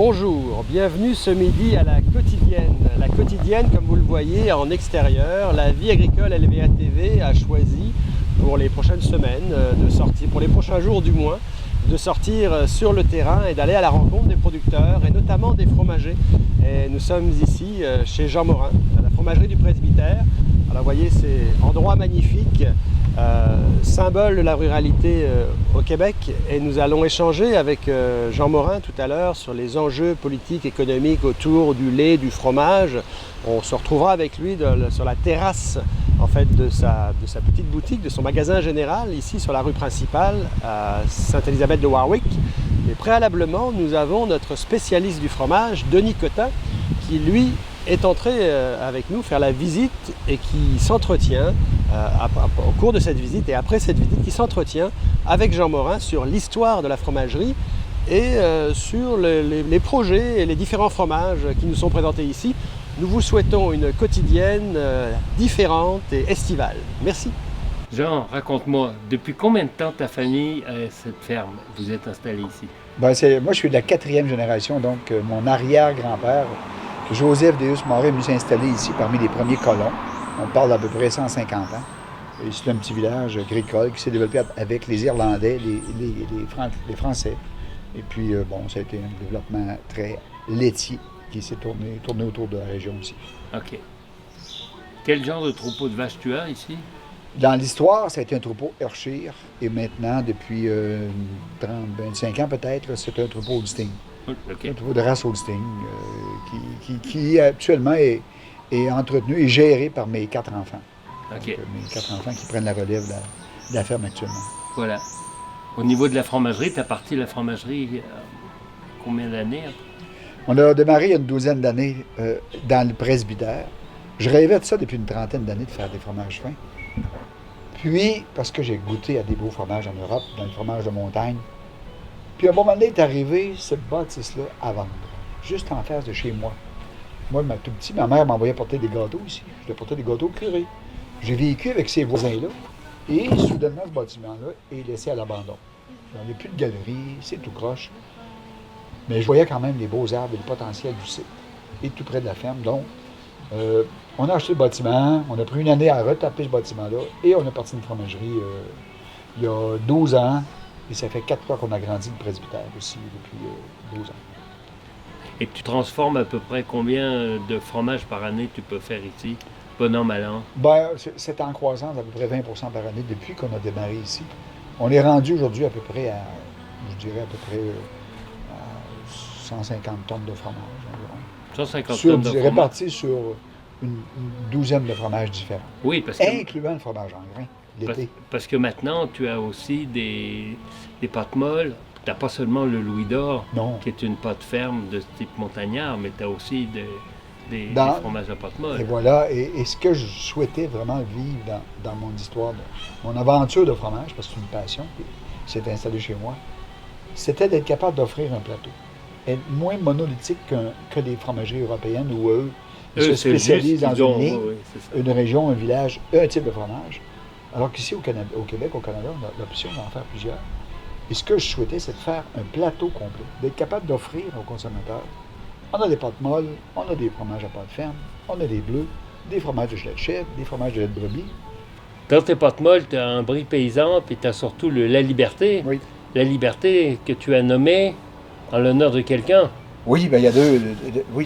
Bonjour, bienvenue ce midi à la quotidienne. La quotidienne, comme vous le voyez, en extérieur, la vie agricole LVA TV a choisi pour les prochaines semaines de sortir, pour les prochains jours du moins, de sortir sur le terrain et d'aller à la rencontre des producteurs et notamment des fromagers. Et nous sommes ici chez Jean Morin, à la fromagerie du Presbytère. Alors vous voyez, c'est un endroit magnifique, symbole de la ruralité au Québec. Et nous allons échanger avec Jean Morin tout à l'heure sur les enjeux politiques, économiques autour du lait, du fromage. On se retrouvera avec lui sur la terrasse en fait, de sa petite boutique, de son magasin général, ici sur la rue principale à Sainte-Élisabeth de Warwick. Mais préalablement, nous avons notre spécialiste du fromage, Denis Cotin, qui lui est entré avec nous faire la visite et qui s'entretient au cours de cette visite et après cette visite, qui s'entretient avec Jean Morin sur l'histoire de la fromagerie et sur les projets et les différents fromages qui nous sont présentés ici. Nous vous souhaitons une quotidienne différente et estivale. Merci. Jean, raconte-moi, depuis combien de temps ta famille a cette ferme? Vous êtes installé ici? Moi, je suis de la 4e génération, donc mon arrière-grand-père, Joseph Deus Morin, est venu s'installer ici parmi les premiers colons. On parle d'à peu près 150 ans. Et c'est un petit village agricole qui s'est développé avec les Irlandais, les Français. Et puis, ça a été un développement très laitier qui s'est tourné autour de la région aussi. OK. Quel genre de troupeau de vaches tu as ici? Dans l'histoire, ça a été un troupeau Hershire. Et maintenant, depuis 30-25 ans peut-être, c'est un troupeau Holstein. Okay. Un troupeau de race Holstein qui actuellement est entretenu et géré par mes 4 enfants. Okay. Donc, mes 4 enfants qui prennent la relève de la ferme actuellement. Voilà. Au niveau de la fromagerie, tu as parti la fromagerie combien d'années? On a démarré il y a une 12aine d'années dans le Presbytère. Je rêvais de ça depuis une 30aine d'années, de faire des fromages fins. Puis, parce que j'ai goûté à des beaux fromages en Europe, dans le fromage de montagne, puis à un moment donné est arrivé cette bâtisse-là à vendre, juste en face de chez moi. Moi, tout petit, ma mère m'envoyait porter des gâteaux ici. Je lui portais des gâteaux curés. J'ai vécu avec ces voisins-là, et soudainement, ce bâtiment-là est laissé à l'abandon. Il n'y a plus de galerie, c'est tout croche. Mais je voyais quand même les beaux arbres et le potentiel du site, et tout près de la ferme. Donc, on a acheté le bâtiment, on a pris une année à retaper ce bâtiment-là, et on a parti une fromagerie il y a 12 ans, et ça fait 4 fois qu'on a grandi le presbytère aussi depuis 12 ans. Et tu transformes à peu près combien de fromages par année tu peux faire ici, bon an, mal an? C'est en croissance d'à peu près 20 par année depuis qu'on a démarré ici. On est rendu aujourd'hui à peu près à, je dirais à peu près 150 tonnes de fromage environ. 150 tonnes de fromage? Répartis sur une douzaine de fromages différents. Oui, parce que... Incluant le fromage en grains, l'été. Parce que maintenant, tu as aussi des pâtes molles. Tu n'as pas seulement le Louis d'Or, qui est une pâte ferme de type montagnard, mais tu as aussi des fromages à pâte molle. Et voilà, et ce que je souhaitais vraiment vivre dans mon histoire, mon aventure de fromage, parce que c'est une passion qui s'est installée chez moi, c'était d'être capable d'offrir un plateau. Être moins monolithique que les fromageries européennes où eux se spécialisent dans une région, un village, un type de fromage. Alors qu'ici, au Québec, au Canada, on a l'option d'en faire plusieurs. Et ce que je souhaitais, c'est de faire un plateau complet, d'être capable d'offrir aux consommateurs. On a des pâtes molles, on a des fromages à pâte ferme, on a des bleus, des fromages de gelée de chèvre, des fromages de lait de brebis. Dans tes pâtes molles, tu as un brie paysan, puis tu as surtout La Liberté. Oui. La Liberté que tu as nommée en l'honneur de quelqu'un. Oui, il y a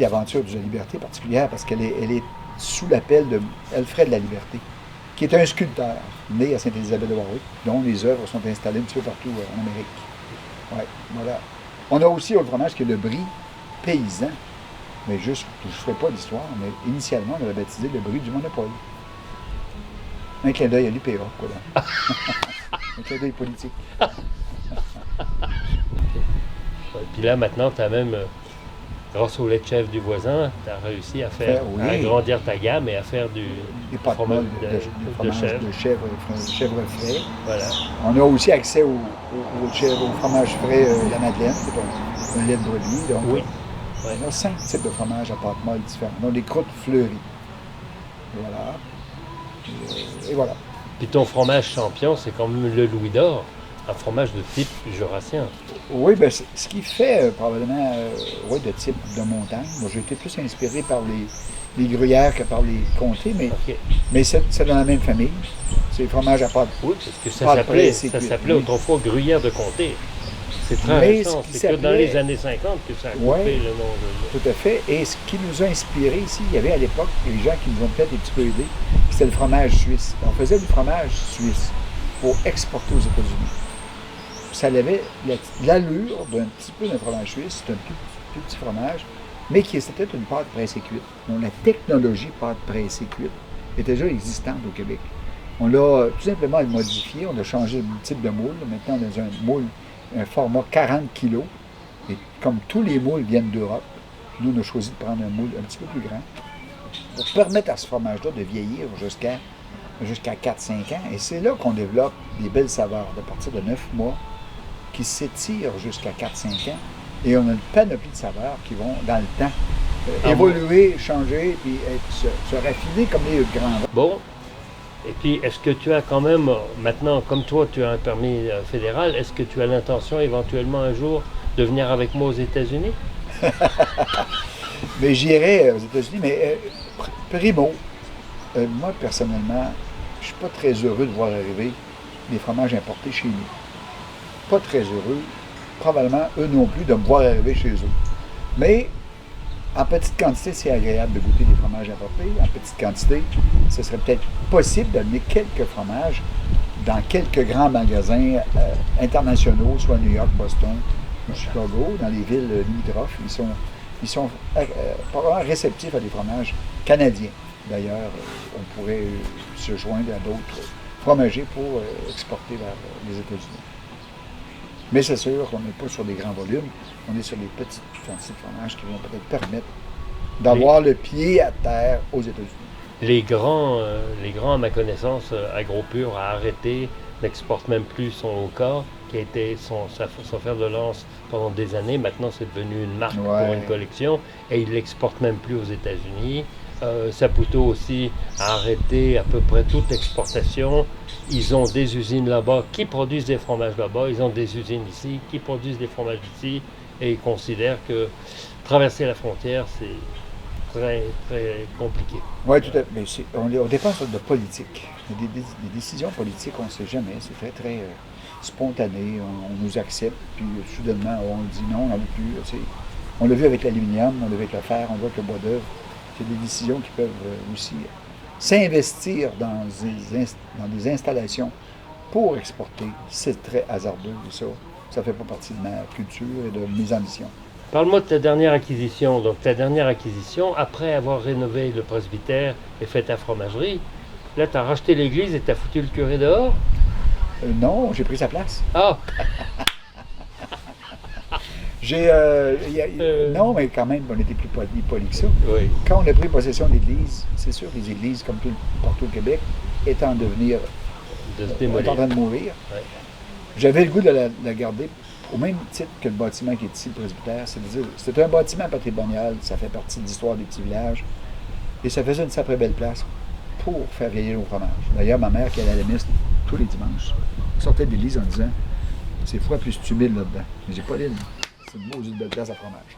l'aventure de la Liberté particulière, parce qu'elle est sous l'appel de Alfred La Liberté, qui est un sculpteur né à Sainte-Élisabeth de Warwick, dont les œuvres sont installées un petit peu partout en Amérique. Oui, voilà. On a aussi un fromage qui est le brie paysan, mais juste, je ne ferai pas l'histoire, mais initialement, on avait baptisé le brie du Monopole. Un clin d'œil à l'IPA, quoi. Là. Un clin d'œil politique. Puis là, maintenant, tu as même, grâce au lait de chèvre du voisin, tu as réussi à à agrandir ta gamme et à faire des fromage de chèvre. De chèvre frais. Voilà. On a aussi accès au fromage frais La Madeleine, c'est un lait de brebis. Donc, oui. On a 5 types de fromages à pâte molle différents. On a des croûtes fleuries. Voilà. Et voilà. Puis ton fromage champion, c'est quand même le Louis d'Or, un fromage de type jurassien. Oui, bien, ce qui fait probablement de type de montagne. Moi, j'ai été plus inspiré par les gruyères que par les comtés, mais c'est dans la même famille. C'est le fromage à pâte. Oui, parce que ça s'appelait autrefois gruyère de comté. C'est très récent. C'est que dans les années 50 que ça a coupé le nom. Tout à fait. Et ce qui nous a inspiré ici, il y avait à l'époque des gens qui nous ont peut-être un petit peu aidés, c'était le fromage suisse. On faisait du fromage suisse pour exporter aux États-Unis. Ça avait l'allure d'un petit peu d'un fromage suisse, c'est un tout petit fromage, mais c'était une pâte pressée cuite. Donc la technologie pâte pressée cuite était déjà existante au Québec. On l'a tout simplement modifié, on a changé le type de moule. Maintenant, on a un moule, un format 40 kg. Et comme tous les moules viennent d'Europe, nous, on a choisi de prendre un moule un petit peu plus grand pour permettre à ce fromage-là de vieillir jusqu'à 4-5 ans. Et c'est là qu'on développe des belles saveurs, à partir de 9 mois, qui s'étirent jusqu'à 4-5 ans. Et on a une panoplie de saveurs qui vont, dans le temps, évoluer, changer, puis se raffiner comme les grands vins. Bon. Et puis, est-ce que tu as quand même, maintenant, comme toi, tu as un permis fédéral, est-ce que tu as l'intention, éventuellement, un jour, de venir avec moi aux États-Unis? Mais j'irai aux États-Unis, mais primo, moi, personnellement, je ne suis pas très heureux de voir arriver des fromages importés chez nous. Pas très heureux, probablement eux non plus, de me voir arriver chez eux. Mais en petite quantité, c'est agréable de goûter des fromages importés. En petite quantité, ce serait peut-être possible d'amener quelques fromages dans quelques grands magasins internationaux, soit New York, Boston ou Chicago, dans les villes limitrophes. Ils sont probablement réceptifs à des fromages canadiens. D'ailleurs, on pourrait se joindre à d'autres fromagers pour exporter vers les États-Unis. Mais c'est sûr qu'on n'est pas sur des grands volumes, on est sur des petites quantités de fromage qui vont peut-être permettre d'avoir le pied à terre aux États-Unis. Les grands, à ma connaissance, AgroPure a arrêté, n'exporte même plus son Oka, qui a été son fer de lance pendant des années. Maintenant, c'est devenu une marque pour une collection, et il ne l'exporte même plus aux États-Unis. Saputo aussi a arrêté à peu près toute exportation. Ils ont des usines là-bas qui produisent des fromages là-bas. Ils ont des usines ici qui produisent des fromages ici. Et ils considèrent que traverser la frontière, c'est très, très compliqué. Oui, tout à fait. Mais on dépend de politique. Des décisions politiques, on ne sait jamais. C'est très, très spontané. On nous accepte, puis soudainement, on dit non, on n'en veut plus. On l'a vu avec l'aluminium, on l'a vu avec le fer, on le voit avec le bois d'œuvre. C'est des décisions qui peuvent aussi s'investir dans des installations pour exporter. C'est très hasardeux, et ça ne fait pas partie de ma culture et de mes ambitions. Parle-moi de ta dernière acquisition. Donc, ta dernière acquisition, après avoir rénové le presbytère et fait ta fromagerie, là, tu as racheté l'église et tu as foutu le curé dehors? Non, j'ai pris sa place. Ah! Non, mais quand même, on était plus poli que ça. Oui. Quand on a pris possession de l'église, c'est sûr, les églises, comme partout au Québec, étaient en devenir, en train de mourir. Oui. J'avais le goût de la garder au même titre que le bâtiment qui est ici, le presbytère. C'est-à-dire, c'est un bâtiment patrimonial, ça fait partie de l'histoire des petits villages. Et ça faisait une sacrée belle place pour faire vieillir nos fromages. D'ailleurs, ma mère, qui allait à la messe tous les dimanches, sortait de l'église en disant « C'est fois plus humide là-dedans. » Mais j'ai pas l'île. C'est une maudite belle place à fromage.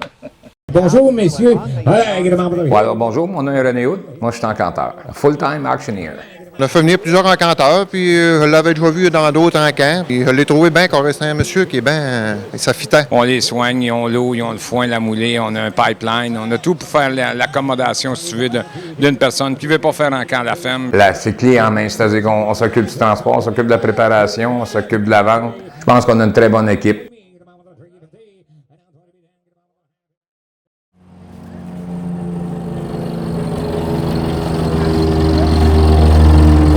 Bonjour, messieurs. Alors, bonjour, mon nom est René Houd. Moi, je suis encanteur. Full-time auctioneer. On a fait venir plusieurs encanteurs, puis je l'avais déjà vu dans d'autres encans. Puis je l'ai trouvé bien correct. C'est un monsieur qui est bien... ça fitait. On les soigne, ils ont l'eau, ils ont le foin, la moulée, on a un pipeline, on a tout pour faire l'accommodation, si tu veux, d'une personne qui ne veut pas faire un camp à la ferme. Là, c'est clé en main, c'est-à-dire qu'on s'occupe du transport, on s'occupe de la préparation, on s'occupe de la vente. Je pense qu'on a une très bonne équipe.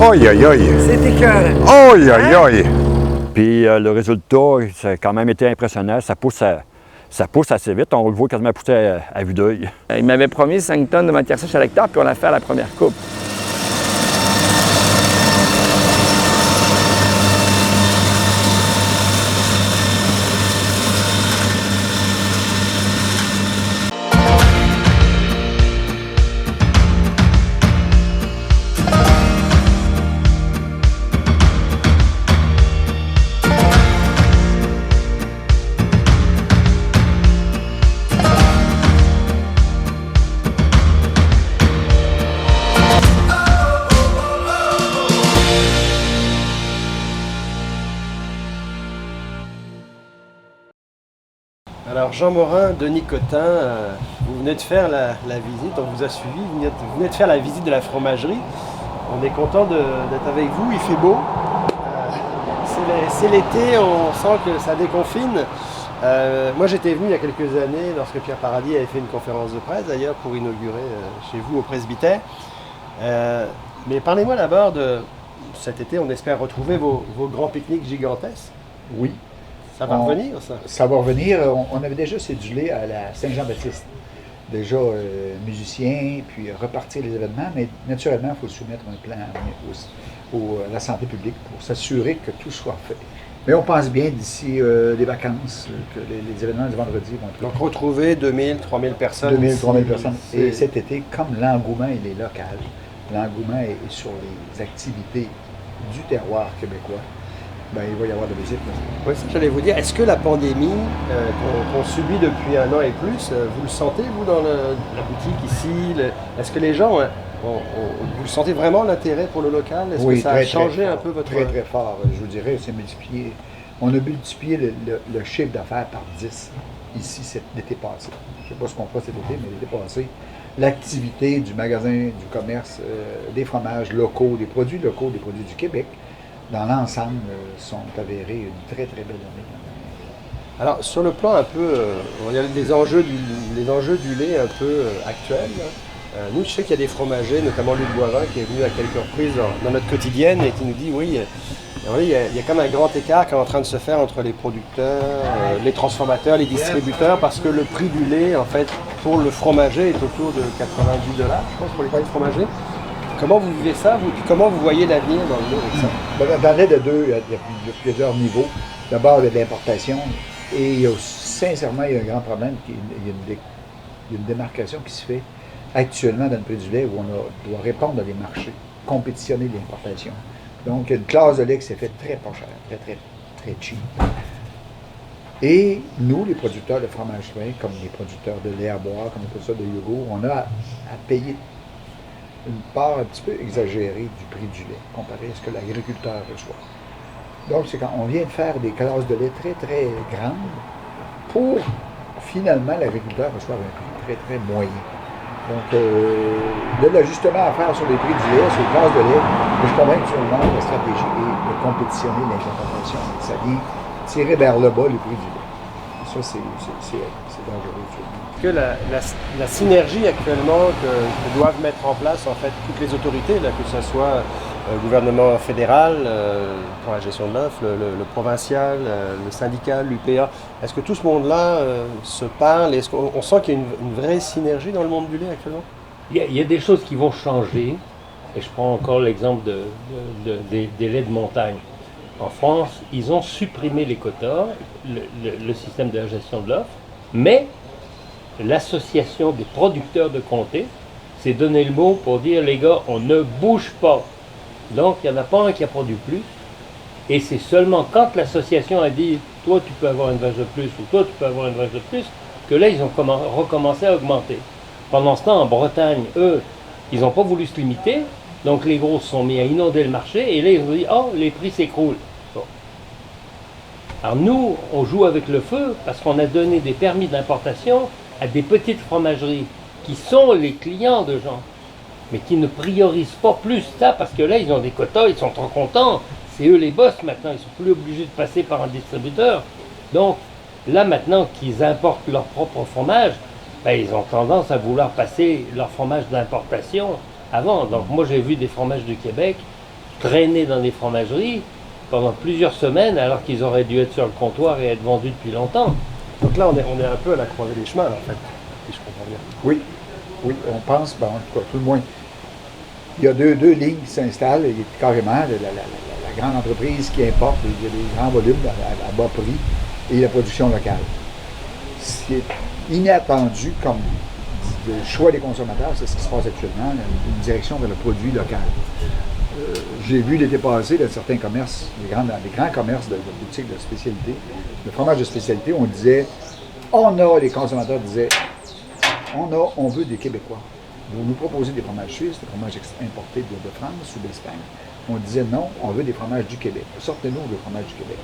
Aïe, aïe, aïe! C'est écœurant! Aïe, aïe, aïe! Puis le résultat, ça a quand même été impressionnant. Ça pousse assez vite. On le voit quasiment pousser à vue d'œil. Il m'avait promis 5 tonnes de matière sèche à l'hectare, puis on l'a fait à la première coupe. Jean Morin, Denis Cotin, vous venez de faire la visite, on vous a suivi, vous venez de faire la visite de la fromagerie. On est content d'être avec vous, il fait beau. C'est l'été, on sent que ça déconfine. Moi j'étais venu il y a quelques années lorsque Pierre Paradis avait fait une conférence de presse d'ailleurs pour inaugurer chez vous au presbytère. Mais parlez-moi d'abord de cet été, on espère retrouver vos grands pique-niques gigantesques. Oui. Ça va revenir, ça? Ça va revenir. On avait déjà cédulé à la Saint-Jean-Baptiste. Déjà musicien, puis repartir les événements, mais naturellement, il faut soumettre un plan à la santé publique pour s'assurer que tout soit fait. Mais on pense bien d'ici les vacances, que les événements du vendredi vont être... Donc retrouver 2000, 3000 personnes. 2000, 3000 personnes. Et cet été, comme l'engouement, il est local, l'engouement est sur les activités du terroir québécois, ben, il va y avoir de visites. Oui, ça j'allais vous dire. Est-ce que la pandémie qu'on subit depuis 1 an et plus, vous le sentez, vous, dans la boutique ici? Est-ce que les gens, vous sentez vraiment l'intérêt pour le local? Est-ce que ça a changé un peu votre... Très, très fort. Je vous dirais, c'est multiplié. On a multiplié le chiffre d'affaires par 10 ici l'été passé. Je ne sais pas ce qu'on fera cet été, mais l'été passé, l'activité du magasin, du commerce, des fromages locaux, des produits locaux, des produits du Québec, dans l'ensemble, sont avérés une très, très belle année. Alors, sur le plan un peu, il y a les enjeux du lait un peu actuels. Nous, je sais qu'il y a des fromagers, notamment Luc Boivin, qui est venu à quelques reprises dans notre quotidienne et qui nous dit, oui, il y a comme un grand écart qui est en train de se faire entre les producteurs, les transformateurs, les distributeurs, parce que le prix du lait, en fait, pour le fromager est autour de 90 $, je pense, pour les prix fromagers. Comment vous vivez ça, vous, puis comment vous voyez l'avenir dans le lait avec ça? Dans le lait de deux, il y a plusieurs niveaux. D'abord, il y a de l'importation, et sincèrement, il y a un grand problème, il y a une démarcation qui se fait actuellement dans le prix du lait où on doit répondre à des marchés, compétitionner l'importation. Donc, il y a une classe de lait qui s'est faite très pas chère, très, très, très cheap. Et nous, les producteurs de fromage fin, comme les producteurs de lait à boire, comme on appelle ça, de yogourt, on a à payer une part un petit peu exagérée du prix du lait, comparé à ce que l'agriculteur reçoit. Donc, c'est quand on vient de faire des classes de lait très, très grandes pour, finalement, l'agriculteur reçoit un prix très, très moyen. Donc, de l'ajustement à faire sur les prix du lait, sur les classes de lait, mais je convainc que la stratégie est de compétitionner l'importation. Ça vient tirer vers le bas le prix du lait. Et ça, c'est dangereux. Que la synergie actuellement que doivent mettre en place en fait toutes les autorités, là, que ce soit le gouvernement fédéral pour la gestion de l'offre, le provincial, le syndical, l'UPA, est-ce que tout ce monde-là se parle? Est-ce qu'on sent qu'il y a une vraie synergie dans le monde du lait actuellement? Il y a des choses qui vont changer, et je prends encore l'exemple des laits de montagne. En France, ils ont supprimé les quotas, le système de la gestion de l'offre, mais l'association des producteurs de comté s'est donné le mot pour dire, les gars, on ne bouge pas. Donc, il n'y en a pas un qui a produit plus. Et c'est seulement quand l'association a dit, toi, tu peux avoir une vache de plus, ou toi, tu peux avoir une vache de plus, que là, ils ont recommencé à augmenter. Pendant ce temps, en Bretagne, eux, ils n'ont pas voulu se limiter. Donc, les gros se sont mis à inonder le marché. Et là, ils ont dit, oh, les prix s'écroulent. Bon. Alors, nous, on joue avec le feu parce qu'on a donné des permis d'importation à des petites fromageries qui sont les clients de gens, mais qui ne priorisent pas plus ça parce que là, ils ont des quotas, ils sont trop contents. C'est eux les boss maintenant, ils ne sont plus obligés de passer par un distributeur. Donc, là maintenant qu'ils importent leur propre fromage, ben, ils ont tendance à vouloir passer leur fromage d'importation avant. Donc, moi, j'ai vu des fromages du Québec traîner dans des fromageries pendant plusieurs semaines alors qu'ils auraient dû être sur le comptoir et être vendus depuis longtemps. Donc là, on est un peu à la croisée des chemins, en fait, si je comprends bien. Oui, on pense, en tout cas, tout le moins. Il y a deux lignes qui s'installent, il y a carrément la grande entreprise qui importe des grands volumes à bas prix et la production locale. Ce qui est inattendu comme le choix des consommateurs, c'est ce qui se passe actuellement, une direction vers le produit local. J'ai vu l'été passé dans certains commerces, les grands commerces de boutiques de spécialité, de fromage de spécialité, les consommateurs disaient, on veut des Québécois. Vous nous proposez des fromages suisses, des fromages importés de France ou d'Espagne. On disait non, on veut des fromages du Québec. Sortez-nous des fromages du Québec.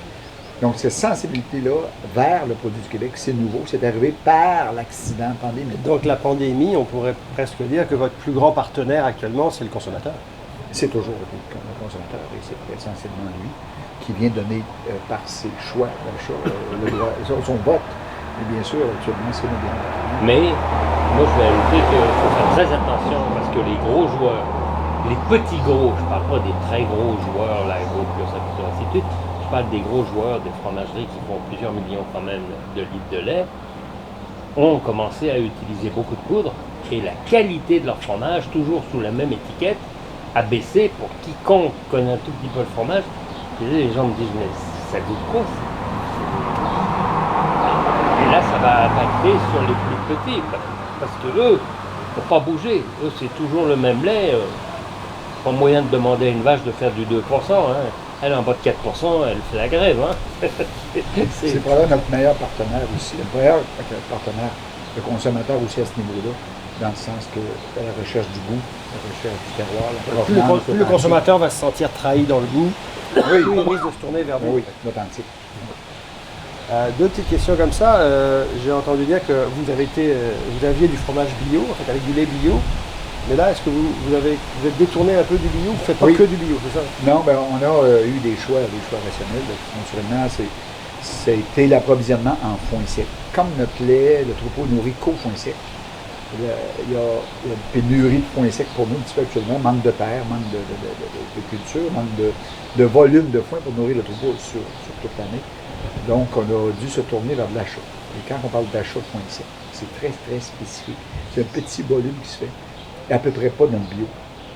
Donc, cette sensibilité-là vers le produit du Québec, c'est nouveau. C'est arrivé par l'accident pandémique. Donc la pandémie, on pourrait presque dire que votre plus grand partenaire actuellement, c'est le consommateur. C'est toujours le consommateur et c'est essentiellement lui qui vient donner par ses choix d'achat le droit, son vote. Et bien sûr, actuellement, c'est nos grands partenaires. Mais moi, je vais ajouter qu'il faut faire très attention parce que les gros joueurs, les petits gros, je ne parle pas des très gros joueurs, la Gros Plus, ainsi de suite, je parle des gros joueurs, des fromageries qui font plusieurs millions quand même de litres de lait, ont commencé à utiliser beaucoup de poudre et la qualité de leur fromage, toujours sous la même étiquette, a baissé pour quiconque connaît un tout petit peu le fromage. Les gens me disent, mais ça goûte quoi ça? Et là, ça va impacter sur les plus petits, parce que eux, ne faut pas bouger. Eux, c'est toujours le même lait. Pas moyen de demander à une vache de faire du 2%. Hein. Elle, en bas de 4%, elle fait la grève. Hein. C'est probablement notre meilleur partenaire aussi. Le meilleur partenaire, le consommateur aussi à ce niveau-là, dans le sens que la recherche du goût, la recherche du terroir, la provenance, Plus le consommateur va se sentir trahi dans le goût, oui. plus il risque de se tourner vers vous. Oui, l'authentique. Deux petites questions comme ça. J'ai entendu dire que vous aviez du fromage bio, en fait, avec du lait bio. Mais là, est-ce que vous êtes détourné un peu du bio? Vous ne faites pas que du bio, c'est ça? Non, ben, on a eu des choix rationnels. Naturellement, ça a été l'approvisionnement en foin sec. Comme notre lait, le troupeau nourrit qu'au foin sec. Il y a une pénurie de foin sec pour nous, un petit peu actuellement. Manque de terre, manque de culture, manque de volume de foin pour nourrir le troupeau sur toute l'année. Donc, on a dû se tourner vers de l'achat. Et quand on parle d'achat de foin sec, c'est très, très spécifique. C'est un petit volume qui se fait. À peu près pas dans le bio.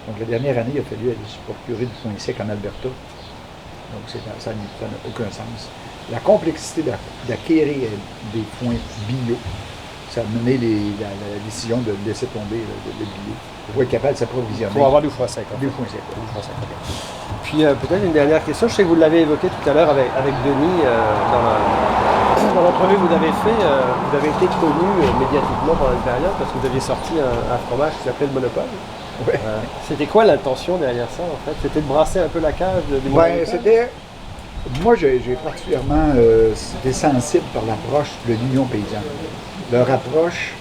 Donc, la dernière année, il a fallu aller se procurer du foin sec en Alberta. Donc, ça n'a aucun sens. La complexité d'acquérir des foins bio, ça a mené la décision de laisser tomber le bio pour être capable de s'approvisionner. Pour avoir du foin sec. Du foin sec. Puis peut-être une dernière question. Je sais que vous l'avez évoqué tout à l'heure avec Denis dans l'entrevue que vous avez fait. Vous avez été connu médiatiquement pendant une période parce que vous aviez sorti un fromage qui s'appelait le Monopole. Ouais. C'était quoi l'intention derrière ça en fait? C'était de brasser un peu la cage des c'était. Moi, j'ai particulièrement été sensible par l'approche de l'Union paysanne. Leur approche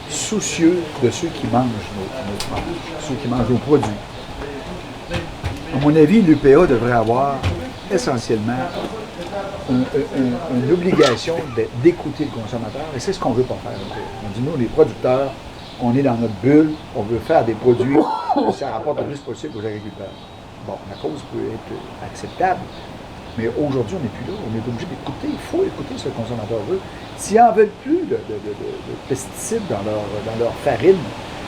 soucieuse de ceux qui mangent nos fromages, ceux qui mangent nos produits. À mon avis, l'UPA devrait avoir essentiellement une obligation d'écouter le consommateur, et c'est ce qu'on ne veut pas faire. On dit, nous, les producteurs, on est dans notre bulle, on veut faire des produits que ça rapporte le plus possible aux agriculteurs. Bon, la cause peut être acceptable, mais aujourd'hui, on n'est plus là. On est obligé d'écouter. Il faut écouter ce que le consommateur veut. S'ils n'en veulent plus de pesticides dans leur farine,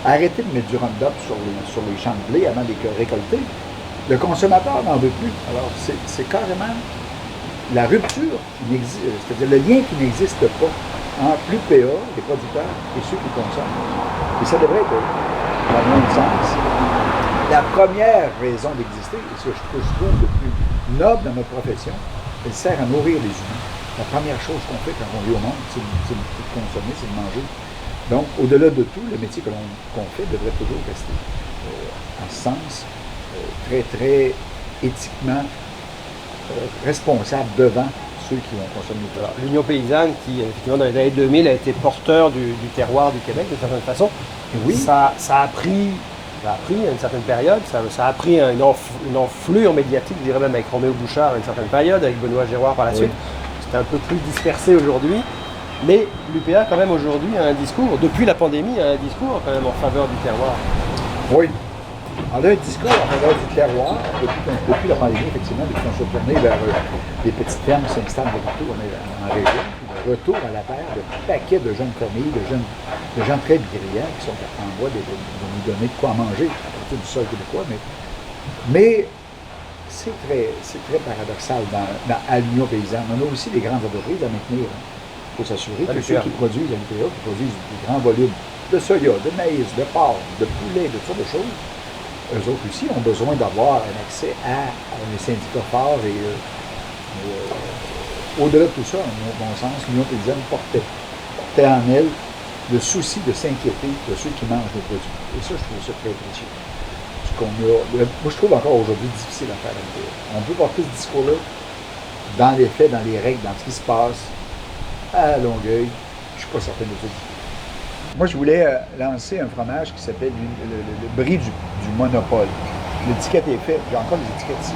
arrêtez de mettre du Roundup sur les champs de blé avant de les récolter. Le consommateur n'en veut plus. Alors, c'est carrément la rupture, c'est-à-dire le lien qui n'existe pas entre l'UPA, les producteurs, et ceux qui consomment. Et ça devrait être, dans le même sens, la première raison d'exister, et ce que je trouve le plus noble dans notre profession, elle sert à nourrir les humains. La première chose qu'on fait quand on vit au monde, c'est de consommer, c'est de manger. Donc, au-delà de tout, le métier qu'on fait devrait toujours rester en ce sens très, très éthiquement responsable devant ceux qui vont consommer le produit. L'Union paysanne, qui, effectivement, dans les années 2000, a été porteur du terroir du Québec, d'une certaine façon, oui. Ça a pris à une certaine période, ça a pris une enflure médiatique, je dirais même avec Roméo Bouchard à une certaine période, avec Benoît Giroir par la suite. C'est un peu plus dispersé aujourd'hui. Mais l'UPA, quand même, aujourd'hui, a un discours, depuis la pandémie, a un discours quand même en faveur du terroir. Oui. On a un discours en faveur du terroir depuis la pandémie, effectivement, depuis qu'on s'est tourné vers les petites fermes qui s'installent de partout en région. Le retour à la terre de paquets de jeunes familles, de gens très brillants qui sont en voie de nous donner de quoi manger à partir du sol québécois. Mais c'est très paradoxal à l'Union paysanne. On a aussi des grandes entreprises à maintenir. Il faut s'assurer que ceux qui produisent à l'UPA, qui produisent des grands volumes de soya, de maïs, de porc, de poulet, de toutes sortes de choses, eux autres aussi ont besoin d'avoir un accès à des syndicats forts et au-delà de tout ça, à mon sens, l'Union paysanne portait en elle le souci de s'inquiéter de ceux qui mangent nos produits. Et ça, je trouve ça très précieux. Moi, je trouve encore aujourd'hui difficile à faire. On peut porter ce discours-là dans les faits, dans les règles, dans ce qui se passe à Longueuil, je ne suis pas certain de tout. Moi, je voulais lancer un fromage qui s'appelle le brie du monopole. L'étiquette est faite, j'ai encore les étiquettes ici.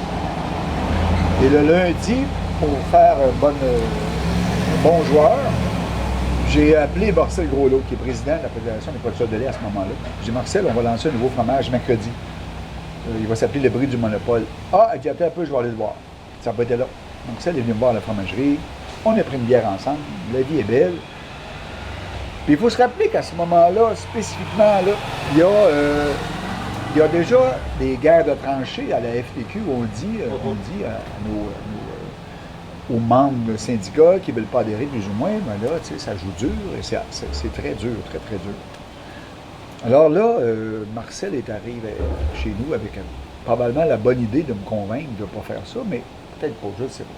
Et le lundi, pour faire bon joueur, j'ai appelé Marcel Groslot, qui est président de la Fédération des producteurs de lait à ce moment-là. J'ai dit, Marcel, on va lancer un nouveau fromage mercredi. Il va s'appeler le brie du monopole. Ah, il dit, attends un peu, je vais aller le voir. Ça n'a pas été là. Marcel est venu me voir à la fromagerie. On a pris une bière ensemble. La vie est belle. Puis il faut se rappeler qu'à ce moment-là, spécifiquement, là, il y a déjà des guerres de tranchées à la FTQ où on dit aux membres syndicats qui ne veulent pas adhérer plus ou moins, mais là, tu sais, ça joue dur et c'est très dur, très, très dur. Alors là, Marcel est arrivé chez nous avec probablement la bonne idée de me convaincre de ne pas faire ça, mais peut-être pas, je ne sais pas.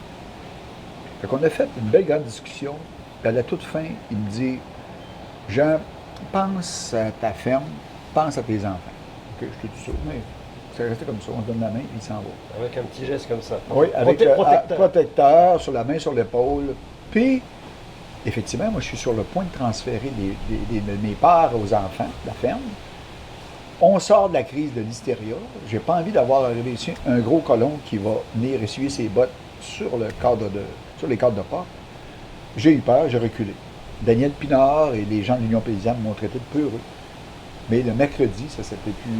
Fait qu'on a fait une belle grande discussion. Puis à la toute fin, il me dit, Jean, pense à ta ferme, pense à tes enfants. OK, je te dis ça, mais c'est resté comme ça, on se donne la main et il s'en va. Avec un petit geste comme ça. Oui, avec protecteur sur la main, sur l'épaule. Puis, effectivement, moi, je suis sur le point de transférer mes parts aux enfants de la ferme. On sort de la crise de l'hystéria. J'ai pas envie d'avoir arrivé ici un gros colon qui va venir essuyer ses bottes sur les cadres de porte. J'ai eu peur, j'ai reculé. Daniel Pinard et les gens de l'Union paysanne m'ont traité de peureux. Mais le mercredi, ça s'appelait plus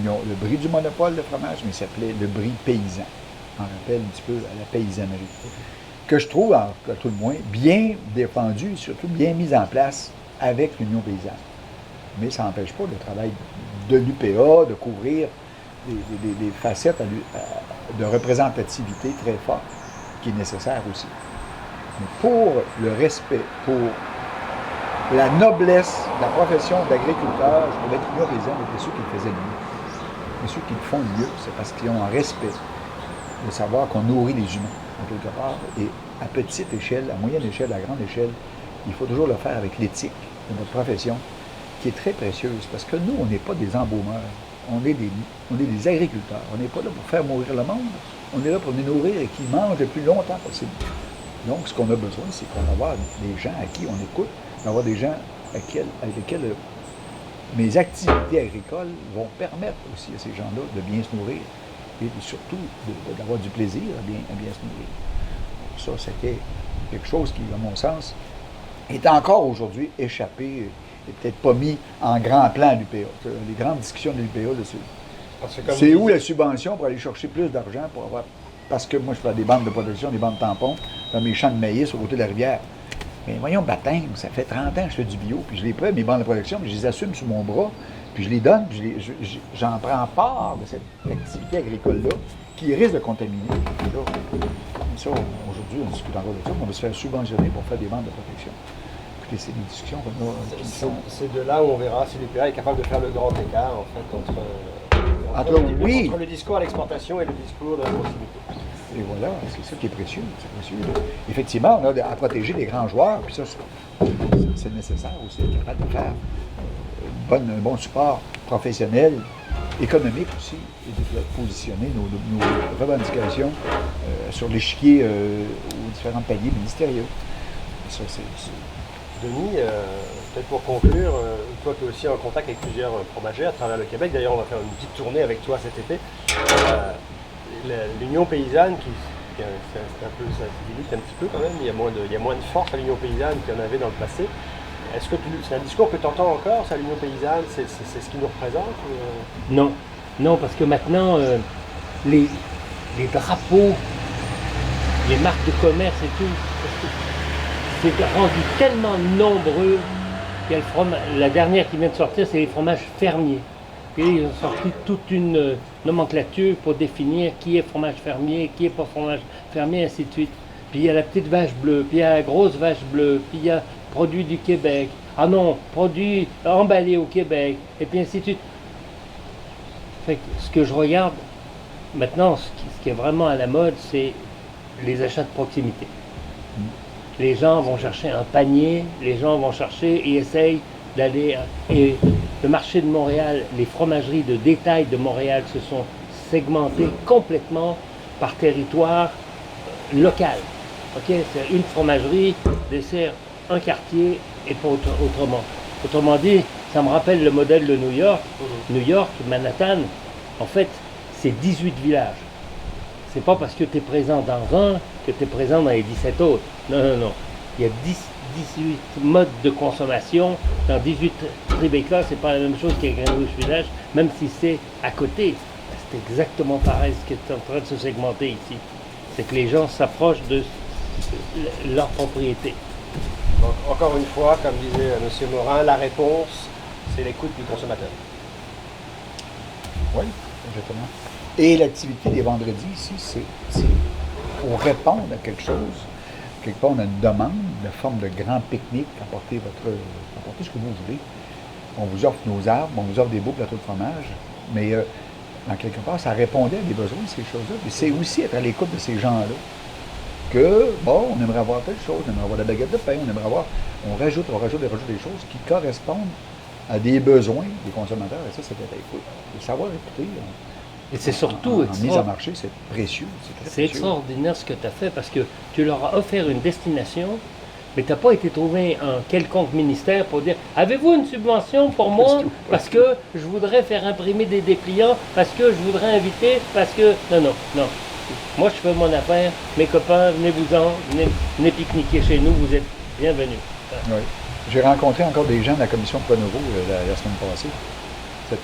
le brie du monopole de fromage, mais ça s'appelait le brie paysan. On rappelle un petit peu à la paysannerie. Que je trouve, à tout le moins, bien défendu et surtout bien mis en place avec l'Union paysanne. Mais ça n'empêche pas le travail de l'UPA de couvrir des facettes de représentativité très fortes qui est nécessaire aussi. Mais pour le respect, pour la noblesse de la profession d'agriculteur, je trouvais que l'Union paysanne était ceux qui le faisaient le mieux. Mais ceux qui le font le mieux, c'est parce qu'ils ont un respect de savoir qu'on nourrit les humains, en quelque part. Et à petite échelle, à moyenne échelle, à grande échelle, il faut toujours le faire avec l'éthique de notre profession, qui est très précieuse. Parce que nous, on n'est pas des embaumeurs. On est des agriculteurs. On n'est pas là pour faire mourir le monde. On est là pour les nourrir et qu'ils mangent le plus longtemps possible. Donc, ce qu'on a besoin, c'est qu'on va avoir des gens à qui on écoute, d'avoir des gens avec lesquels mes activités agricoles vont permettre aussi à ces gens-là de bien se nourrir et surtout d'avoir du plaisir à bien se nourrir. Ça, c'était quelque chose qui, à mon sens, est encore aujourd'hui échappé et peut-être pas mis en grand plan à l'UPA. Les grandes discussions de l'UPA, c'est où la subvention pour aller chercher plus d'argent pour avoir... Parce que moi, je fais des bandes de protection, des bandes tampons, dans mes champs de maïs au côté de la rivière. Mais voyons, baptême, ça fait 30 ans que je fais du bio, puis je les prends, mes bandes de protection, puis je les assume sous mon bras, puis je les donne, puis j'en prends part de cette activité agricole-là, qui risque de contaminer. Et là, ça, aujourd'hui, on discute encore de ça, mais on va se faire subventionner pour faire des bandes de protection. Écoutez, c'est des discussions qu'on a. C'est de là où on verra si l'UPA est capable de faire le grand écart, en fait, entre le discours à l'exportation et le discours de la proximité. Et voilà, c'est ça qui est précieux. Effectivement, on a à protéger les grands joueurs, puis ça, c'est nécessaire aussi, d'être capable de faire un bon support professionnel, économique aussi, et de positionner nos revendications sur l'échiquier aux différents paliers ministériels. Et ça, Denis, peut-être pour conclure, toi tu es aussi en contact avec plusieurs fromagers à travers le Québec. D'ailleurs, on va faire une petite tournée avec toi cet été. L'Union paysanne, c'est un peu, ça se dilute un petit peu quand même, il y a moins de force à l'Union paysanne qu'il y en avait dans le passé. Est-ce que c'est un discours que tu entends encore, ça, l'Union paysanne, c'est ce qui nous représente ou... Non, parce que maintenant, les drapeaux, les marques de commerce et tout, c'est rendu tellement nombreux. La dernière qui vient de sortir, c'est les fromages fermiers. Et ils ont sorti toute une nomenclature pour définir qui est fromage fermier, qui n'est pas fromage fermier, ainsi de suite. Puis il y a la petite vache bleue, puis il y a la grosse vache bleue, puis il y a produit du Québec. Ah non, produit emballé au Québec, et puis ainsi de suite. Fait que ce que je regarde maintenant, ce qui est vraiment à la mode, c'est les achats de proximité. Les gens vont chercher un panier, les gens vont chercher et essayent d'aller... Et le marché de Montréal, les fromageries de détail de Montréal se sont segmentées complètement par territoire local. Ok, c'est une fromagerie dessert un quartier et pas autrement. Autrement dit, ça me rappelle le modèle de New York. New York, Manhattan, en fait, c'est 18 villages. C'est pas parce que tu es présent dans un que tu es présent dans les 17 autres. Non, non, non. Il y a 18 modes de consommation. Dans 18 Tribeca, c'est pas la même chose qu'à Greenwich Village, même si c'est à côté. C'est exactement pareil ce qui est en train de se segmenter ici. C'est que les gens s'approchent de leur propriété. Donc, encore une fois, comme disait M. Morin, la réponse, c'est l'écoute du consommateur. Oui, exactement. Et l'activité des vendredis ici, c'est pour répondre à quelque chose. Quelque part, on a une demande de forme de grand pique-nique, apportez ce que vous voulez. On vous offre nos arbres, on vous offre des beaux plateaux de fromage, mais en quelque part, ça répondait à des besoins, ces choses-là. Puis c'est aussi être à l'écoute de ces gens-là que, bon, on aimerait avoir telle chose, on aimerait avoir de la baguette de pain, on aimerait avoir, on rajoute des choses qui correspondent à des besoins des consommateurs. Et ça, c'est d'être à l'écoute. De savoir écouter. Et c'est surtout en mise en marché, c'est précieux. C'est extraordinaire ce que tu as fait parce que tu leur as offert une destination, mais tu n'as pas été trouver un quelconque ministère pour dire « Avez-vous une subvention pour moi parce que je voudrais faire imprimer des dépliants, parce que je voudrais inviter, parce que... » Non, non, non. Moi, je fais mon affaire. Mes copains, venez-vous-en, venez pique-niquer chez nous, vous êtes bienvenus. Oui. J'ai rencontré encore des gens de la commission Pronovo la semaine passée.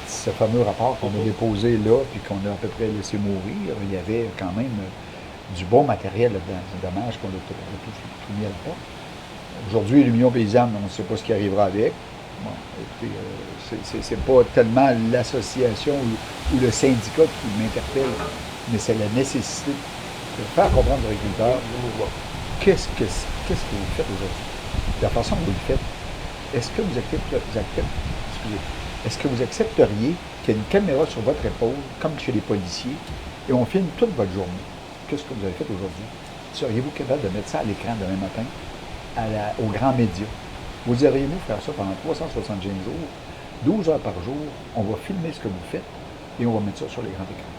Ce fameux rapport qu'on a déposé là, puis qu'on a à peu près laissé mourir, il y avait quand même du bon matériel là-dedans. C'est dommage qu'on ait tout mis à la porte. Aujourd'hui, l'Union paysanne, on ne sait pas ce qui arrivera avec. Bon, écoutez, c'est pas tellement l'association ou le syndicat qui m'interpelle, mais c'est la nécessité de faire comprendre aux agriculteurs qu'est-ce que vous faites aujourd'hui. De la façon dont vous le faites, est-ce que vous accepteriez qu'il y ait une caméra sur votre épaule, comme chez les policiers, et on filme toute votre journée? Qu'est-ce que vous avez fait aujourd'hui? Seriez-vous capable de mettre ça à l'écran demain matin aux grands médias? Vous diriez-vous faire ça pendant 365 jours, 12 heures par jour, on va filmer ce que vous faites et on va mettre ça sur les grands écrans.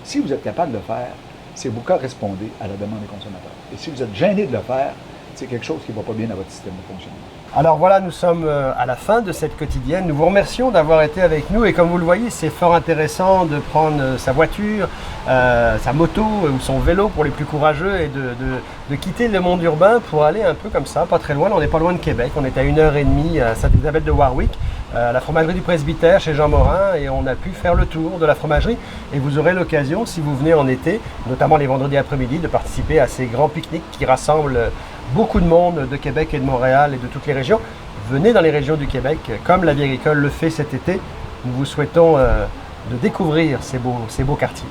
Si vous êtes capable de le faire, c'est vous correspondez à la demande des consommateurs. Et si vous êtes gêné de le faire, c'est quelque chose qui ne va pas bien dans votre système de fonctionnement. Alors voilà, nous sommes à la fin de cette quotidienne. Nous vous remercions d'avoir été avec nous et comme vous le voyez, c'est fort intéressant de prendre sa voiture, sa moto ou son vélo pour les plus courageux et de quitter le monde urbain pour aller un peu comme ça, pas très loin. On n'est pas loin de Québec, on est à 1h30 à Sainte-Élisabeth de Warwick, à la fromagerie du Presbytère chez Jean Morin et on a pu faire le tour de la fromagerie et vous aurez l'occasion, si vous venez en été, notamment les vendredis après-midi, de participer à ces grands pique-niques qui rassemblent beaucoup de monde de Québec et de Montréal et de toutes les régions. Venez dans les régions du Québec, comme la Vie agricole le fait cet été. Nous vous souhaitons de découvrir ces beaux quartiers.